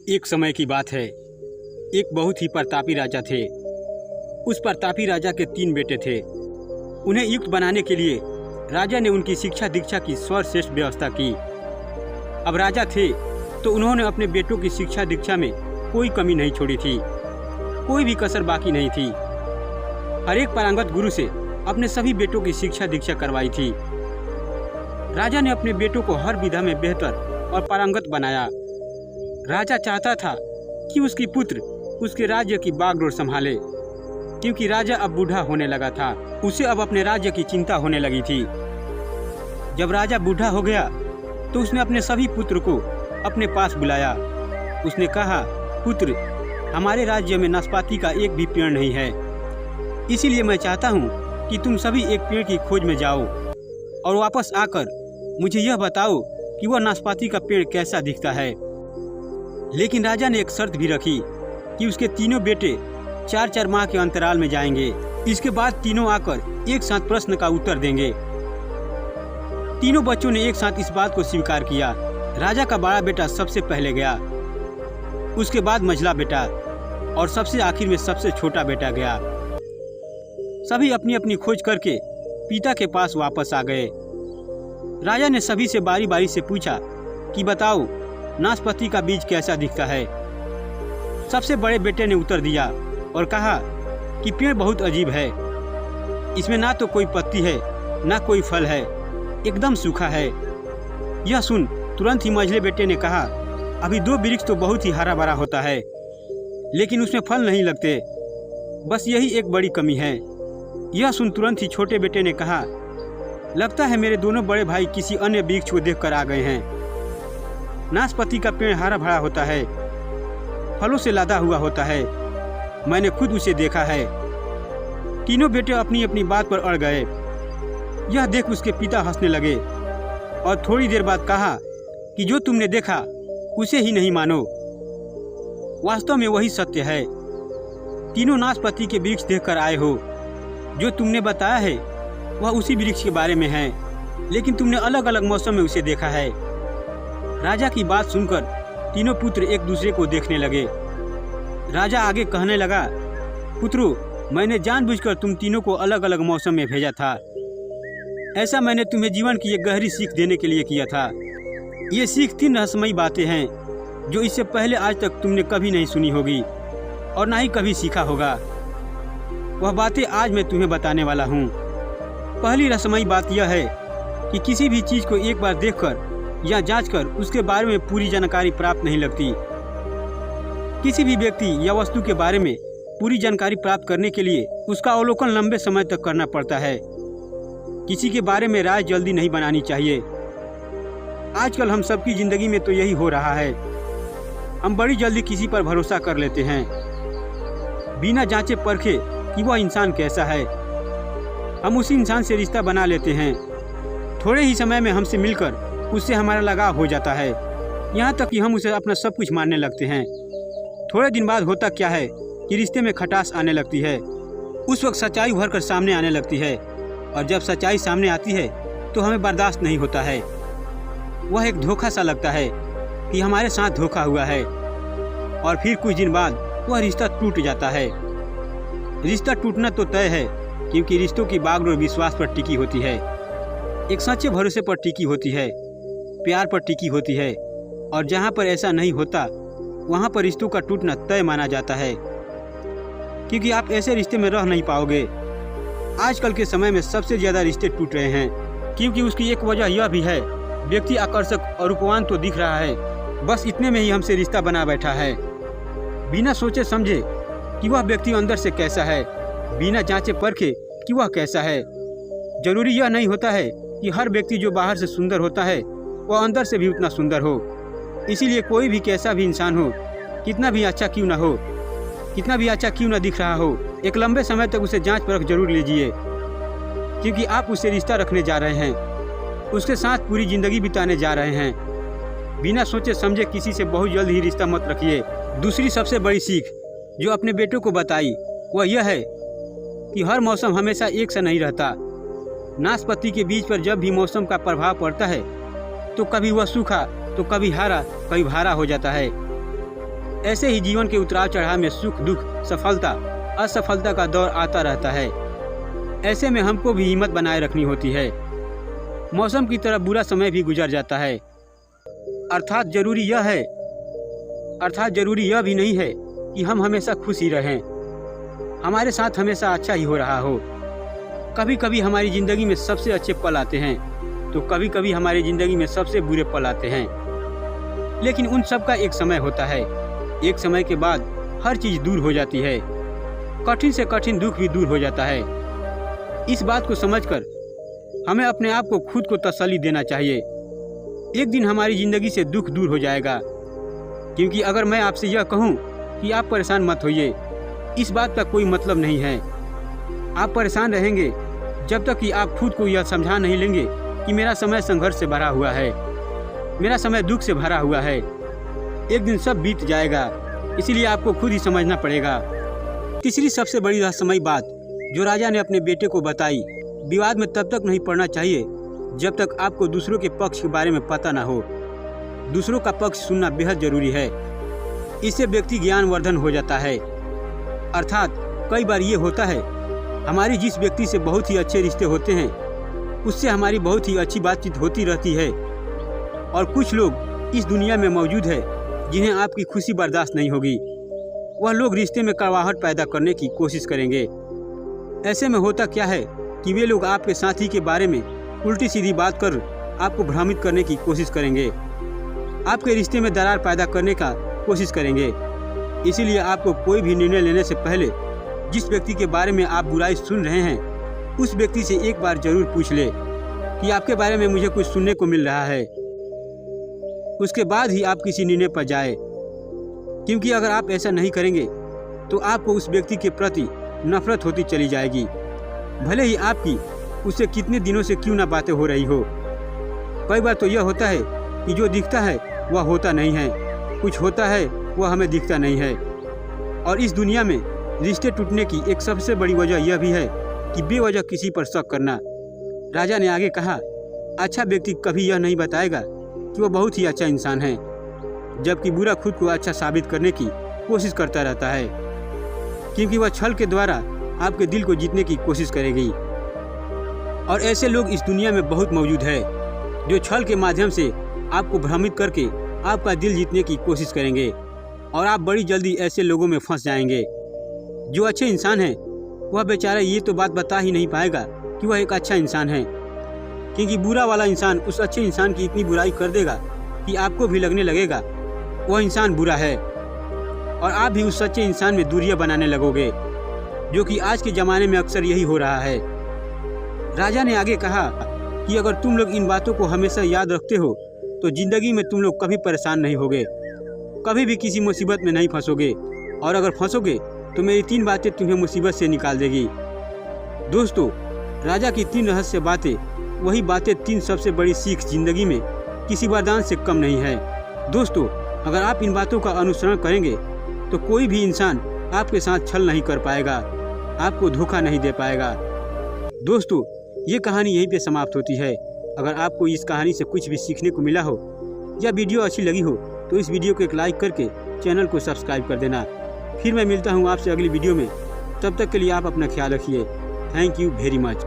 एक समय की बात है। एक बहुत ही प्रतापी राजा थे। उस प्रतापी राजा के 3 बेटे थे। उन्हें युक्त बनाने के लिए राजा ने उनकी शिक्षा दीक्षा की सर्वश्रेष्ठ व्यवस्था की। अब राजा थे तो उन्होंने अपने बेटों की शिक्षा दीक्षा में कोई कमी नहीं छोड़ी थी, कोई भी कसर बाकी नहीं थी। हर एक पारंगत गुरु से अपने सभी बेटों की शिक्षा दीक्षा करवाई थी। राजा ने अपने बेटों को हर विधा में बेहतर और पारंगत बनाया। राजा चाहता था कि उसकी पुत्र उसके राज्य की बागडोर संभाले, क्योंकि राजा अब बूढ़ा होने लगा था। उसे अब अपने राज्य की चिंता होने लगी थी। जब राजा बूढ़ा हो गया तो उसने अपने सभी पुत्र को अपने पास बुलाया। उसने कहा, पुत्र, हमारे राज्य में नाशपाती का एक भी पेड़ नहीं है, इसीलिए मैं चाहता हूँ कि तुम सभी एक पेड़ की खोज में जाओ और वापस आकर मुझे यह बताओ कि वह नाशपाती का पेड़ कैसा दिखता है। लेकिन राजा ने एक शर्त भी रखी कि उसके तीनों बेटे 4-4 माह के अंतराल में जाएंगे। इसके बाद तीनों आकर एक साथ प्रश्न का उत्तर देंगे। तीनों बच्चों ने एक साथ इस बात को स्वीकार किया। राजा का बड़ा बेटा सबसे पहले गया, उसके बाद मझला बेटा और सबसे आखिर में सबसे छोटा बेटा गया। सभी अपनी अपनी खोज करके पिता के पास वापस आ गए। राजा ने सभी से बारी बारी से पूछा कि बताओ, नाशपाती का बीज कैसा दिखता है। सबसे बड़े बेटे ने उत्तर दिया और कहा कि पेड़ बहुत अजीब है, इसमें ना तो कोई पत्ती है ना कोई फल है, एकदम सूखा है। यह सुन तुरंत ही मझले बेटे ने कहा, अभी 2 वृक्ष तो बहुत ही हरा भरा होता है, लेकिन उसमें फल नहीं लगते, बस यही एक बड़ी कमी है। यह सुन तुरंत ही छोटे बेटे ने कहा, लगता है मेरे दोनों बड़े भाई किसी अन्य वृक्ष को देखकर आ गए हैं। नाशपाती का पेड़ हरा भरा होता है, फलों से लादा हुआ होता है, मैंने खुद उसे देखा है। तीनों बेटे अपनी अपनी बात पर अड़ गए। यह देख उसके पिता हंसने लगे और थोड़ी देर बाद कहा कि जो तुमने देखा उसे ही नहीं मानो, वास्तव में वही सत्य है। तीनों नाशपाती के वृक्ष देखकर आए हो। जो तुमने बताया है वह उसी वृक्ष के बारे में है, लेकिन तुमने अलग अलग मौसम में उसे देखा है। राजा की बात सुनकर तीनों पुत्र एक दूसरे को देखने लगे। राजा आगे कहने लगा, पुत्रों, मैंने जानबूझकर तुम तीनों को अलग अलग मौसम में भेजा था। ऐसा मैंने तुम्हें जीवन की एक गहरी सीख देने के लिए किया था। ये सीख 3 रहस्यमयी बातें हैं जो इससे पहले आज तक तुमने कभी नहीं सुनी होगी और ना ही कभी सीखा होगा। वह बातें आज मैं तुम्हें बताने वाला हूँ। पहली रहस्यमयी बात यह है कि किसी भी चीज़ को एक बार देखकर या जांचकर उसके बारे में पूरी जानकारी प्राप्त नहीं लगती। किसी भी व्यक्ति या वस्तु के बारे में पूरी जानकारी प्राप्त करने के लिए उसका अवलोकन लंबे समय तक करना पड़ता है। किसी के बारे में राय जल्दी नहीं बनानी चाहिए। आजकल हम सबकी ज़िंदगी में तो यही हो रहा है। हम बड़ी जल्दी किसी पर भरोसा कर लेते हैं, बिना जांचे परखे कि वह इंसान कैसा है। हम उसी इंसान से रिश्ता बना लेते हैं। थोड़े ही समय में हमसे मिलकर उससे हमारा लगाव हो जाता है, यहाँ तक कि हम उसे अपना सब कुछ मानने लगते हैं। थोड़े दिन बाद होता क्या है कि रिश्ते में खटास आने लगती है। उस वक्त सच्चाई उभर कर सामने आने लगती है, और जब सच्चाई सामने आती है तो हमें बर्दाश्त नहीं होता है। वह एक धोखा सा लगता है कि हमारे साथ धोखा हुआ है, और फिर कुछ दिन बाद वह रिश्ता टूट जाता है। रिश्ता टूटना तो तय है, क्योंकि रिश्तों की बागडोर विश्वास पर टिकी होती है, एक सच्चे भरोसे पर टिकी होती है, प्यार पर टिकी होती है। और जहाँ पर ऐसा नहीं होता वहाँ पर रिश्तों का टूटना तय माना जाता है, क्योंकि आप ऐसे रिश्ते में रह नहीं पाओगे। आजकल के समय में सबसे ज़्यादा रिश्ते टूट रहे हैं, क्योंकि उसकी एक वजह यह भी है, व्यक्ति आकर्षक और रूपवान तो दिख रहा है, बस इतने में ही हमसे रिश्ता बना बैठा है, बिना सोचे समझे कि वह व्यक्ति अंदर से कैसा है, बिना जांचे परखे कि वह कैसा है। जरूरी यह नहीं होता है कि हर व्यक्ति जो बाहर से सुंदर होता है वह अंदर से भी उतना सुंदर हो। इसीलिए कोई भी कैसा भी इंसान हो, कितना भी अच्छा क्यों ना हो, कितना भी अच्छा क्यों ना दिख रहा हो, एक लंबे समय तक उसे जांच परख जरूर लीजिए, क्योंकि आप उससे रिश्ता रखने जा रहे हैं, उसके साथ पूरी ज़िंदगी बिताने जा रहे हैं। बिना सोचे समझे किसी से बहुत जल्द ही रिश्ता मत रखिए। दूसरी सबसे बड़ी सीख जो अपने बेटों को बताई वह यह है कि हर मौसम हमेशा एक सा नहीं रहता। नाशपाती के बीज पर जब भी मौसम का प्रभाव पड़ता है तो कभी वह सूखा तो कभी हरा, कभी भारा हो जाता है। ऐसे ही जीवन के उतराव चढ़ाव में सुख दुख, सफलता असफलता का दौर आता रहता है। ऐसे में हमको भी हिम्मत बनाए रखनी होती है। मौसम की तरह बुरा समय भी गुजर जाता है। अर्थात जरूरी यह भी नहीं है कि हम हमेशा खुश ही रहें, हमारे साथ हमेशा अच्छा ही हो रहा हो। कभी कभी हमारी ज़िंदगी में सबसे अच्छे पल आते हैं तो कभी कभी हमारी ज़िंदगी में सबसे बुरे पल आते हैं। लेकिन उन सब का एक समय होता है। एक समय के बाद हर चीज़ दूर हो जाती है। कठिन से कठिन दुख भी दूर हो जाता है। इस बात को समझकर हमें अपने आप को खुद को तसल्ली देना चाहिए। एक दिन हमारी ज़िंदगी से दुख दूर हो जाएगा। क्योंकि अगर मैं आपसे यह कहूँ कि आप परेशान मत होइए, इस बात का कोई मतलब नहीं है। आप परेशान रहेंगे जब तक कि आप खुद को यह समझा नहीं लेंगे कि मेरा समय संघर्ष से भरा हुआ है, मेरा समय दुख से भरा हुआ है। एक दिन सब बीत जाएगा, इसीलिए आपको खुद ही समझना पड़ेगा। तीसरी सबसे बड़ी रहस्यमयी बात जो राजा ने अपने बेटे को बताई, विवाद में तब तक नहीं पड़ना चाहिए जब तक आपको दूसरों के पक्ष के बारे में पता ना हो। दूसरों का पक्ष सुनना बेहद जरूरी है। इससे व्यक्ति ज्ञानवर्धन हो जाता है। अर्थात कई बार ये होता है, हमारी जिस व्यक्ति से बहुत ही अच्छे रिश्ते होते हैं उससे हमारी बहुत ही अच्छी बातचीत होती रहती है, और कुछ लोग इस दुनिया में मौजूद है जिन्हें आपकी खुशी बर्दाश्त नहीं होगी। वह लोग रिश्ते में कड़वाहट पैदा करने की कोशिश करेंगे। ऐसे में होता क्या है कि वे लोग आपके साथी के बारे में उल्टी सीधी बात कर आपको भ्रमित करने की कोशिश करेंगे, आपके रिश्ते में दरार पैदा करने का कोशिश करेंगे। इसीलिए आपको कोई भी निर्णय लेने से पहले जिस व्यक्ति के बारे में आप बुराई सुन रहे हैं उस व्यक्ति से एक बार जरूर पूछ ले कि आपके बारे में मुझे कुछ सुनने को मिल रहा है। उसके बाद ही आप किसी निर्णय पर जाए। क्योंकि अगर आप ऐसा नहीं करेंगे तो आपको उस व्यक्ति के प्रति नफरत होती चली जाएगी, भले ही आपकी उससे कितने दिनों से क्यों ना बातें हो रही हो। कई बार तो यह होता है कि जो दिखता है वह होता नहीं है, कुछ होता है वह हमें दिखता नहीं है। और इस दुनिया में रिश्ते टूटने की एक सबसे बड़ी वजह यह भी है कि बेवजह किसी पर शक करना। राजा ने आगे कहा, अच्छा व्यक्ति कभी यह नहीं बताएगा कि वह बहुत ही अच्छा इंसान है, जबकि बुरा खुद को अच्छा साबित करने की कोशिश करता रहता है। क्योंकि वह छल के द्वारा आपके दिल को जीतने की कोशिश करेगी। और ऐसे लोग इस दुनिया में बहुत मौजूद है जो छल के माध्यम से आपको भ्रमित करके आपका दिल जीतने की कोशिश करेंगे, और आप बड़ी जल्दी ऐसे लोगों में फंस जाएंगे। जो अच्छे इंसान हैं वह बेचारा ये तो बात बता ही नहीं पाएगा कि वह एक अच्छा इंसान है, क्योंकि बुरा वाला इंसान उस अच्छे इंसान की इतनी बुराई कर देगा कि आपको भी लगने लगेगा वह इंसान बुरा है, और आप भी उस सच्चे इंसान में दूरियां बनाने लगोगे, जो कि आज के ज़माने में अक्सर यही हो रहा है। राजा ने आगे कहा कि अगर तुम लोग इन बातों को हमेशा याद रखते हो तो ज़िंदगी में तुम लोग कभी परेशान नहीं होगे, कभी भी किसी मुसीबत में नहीं फंसोगे, और अगर फंसोगे तो मेरी 3 बातें तुम्हें मुसीबत से निकाल देगी। दोस्तों, राजा की 3 रहस्य बातें, वही बातें 3 सबसे बड़ी सीख ज़िंदगी में किसी वरदान से कम नहीं है। दोस्तों, अगर आप इन बातों का अनुसरण करेंगे तो कोई भी इंसान आपके साथ छल नहीं कर पाएगा, आपको धोखा नहीं दे पाएगा। दोस्तों, ये कहानी यहीं पे समाप्त होती है। अगर आपको इस कहानी से कुछ भी सीखने को मिला हो या वीडियो अच्छी लगी हो तो इस वीडियो को एक लाइक करके चैनल को सब्सक्राइब कर देना। फिर मैं मिलता हूँ आपसे अगली वीडियो में। तब तक के लिए आप अपना ख्याल रखिए। Thank you very much.